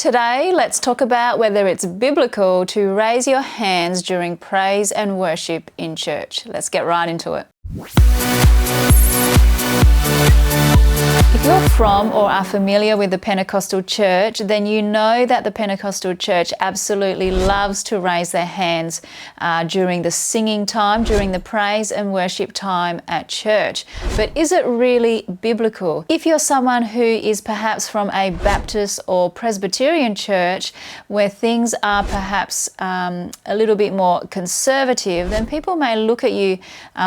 today let's talk about whether it's biblical to raise your hands during praise and worship in church. Let's get right into it. If you're from or are familiar with the Pentecostal church, then you know that the Pentecostal church absolutely loves to raise their hands during the singing time, during the praise and worship time at church. But is it really biblical? If you're someone who is perhaps from a Baptist or Presbyterian church where things are perhaps a little bit more conservative, then people may look at you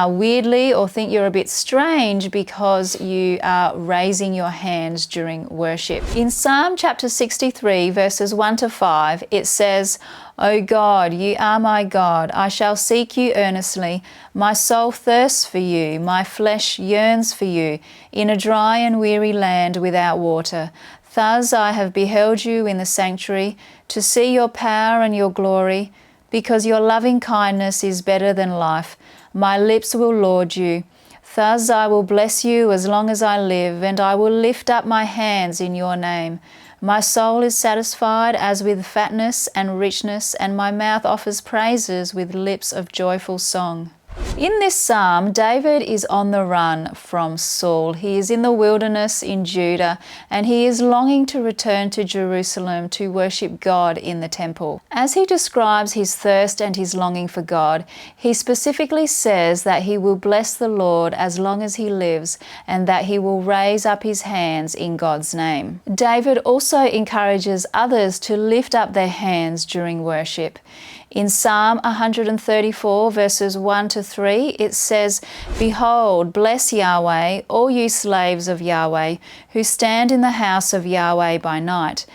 weirdly or think you're a bit strange because you are raising your hands during worship. In Psalm chapter 63 verses 1 to 5, it says, "O God, you are my God, I shall seek you earnestly. My soul thirsts for you, my flesh yearns for you, in a dry and weary land without water. Thus I have beheld you in the sanctuary, to see your power and your glory, because your loving kindness is better than life. My lips will laud you. Thus I will bless you as long as I live, and I will lift up my hands in your name. My soul is satisfied as with fatness and richness, and my mouth offers praises with lips of joyful song." In this psalm, David is on the run from Saul. He is in the wilderness in Judah, and he is longing to return to Jerusalem to worship God in the temple. As he describes his thirst and his longing for God, he specifically says that he will bless the Lord as long as he lives, and that he will raise up his hands in God's name. David also encourages others to lift up their hands during worship. In Psalm 134 verses 1 to 3, it says, "Behold, bless Yahweh, all you slaves of Yahweh, who stand in the house of Yahweh by night.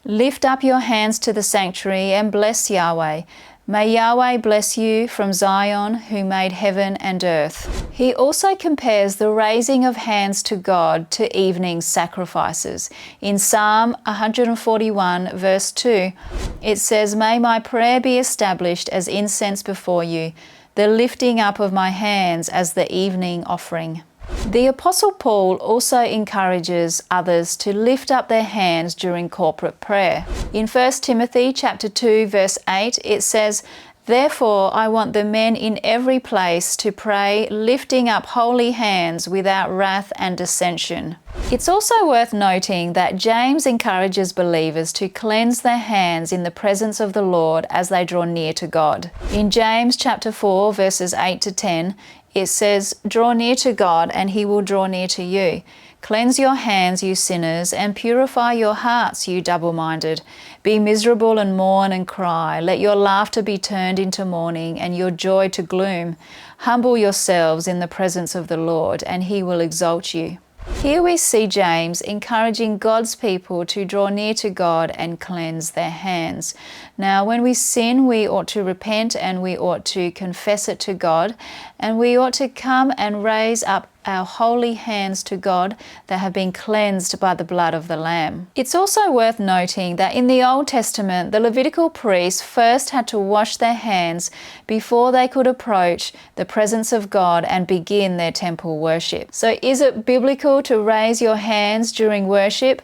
Lift up your hands to the sanctuary and bless Yahweh. May Yahweh bless you from Zion, who made heaven and earth." He also compares the raising of hands to God to evening sacrifices. In Psalm 141 verse 2, it says, "May my prayer be established as incense before you, the lifting up of my hands as the evening offering." The Apostle Paul also encourages others to lift up their hands during corporate prayer. In 1 Timothy chapter 2 verse 8, it says, "Therefore I want the men in every place to pray, lifting up holy hands without wrath and dissension." It's also worth noting that James encourages believers to cleanse their hands in the presence of the Lord as they draw near to God. In James chapter 4 verses 8 to 10, it says, "Draw near to God, and he will draw near to you. Cleanse your hands, you sinners, and purify your hearts, you double-minded. Be miserable and mourn and cry. Let your laughter be turned into mourning, and your joy to gloom. Humble yourselves in the presence of the Lord, and he will exalt you." Here we see James encouraging God's people to draw near to God and cleanse their hands. Now, when we sin, we ought to repent and we ought to confess it to God, and we ought to come and raise up our holy hands to God that have been cleansed by the blood of the Lamb. It's also worth noting that in the Old Testament, the Levitical priests first had to wash their hands before they could approach the presence of God and begin their temple worship. So is it biblical to raise your hands during worship?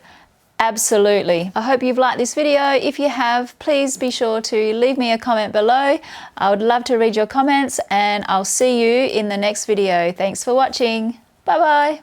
Absolutely. I hope you've liked this video. If you have, please be sure to leave me a comment below. I would love to read your comments, and I'll see you in the next video. Thanks for watching. Bye-bye.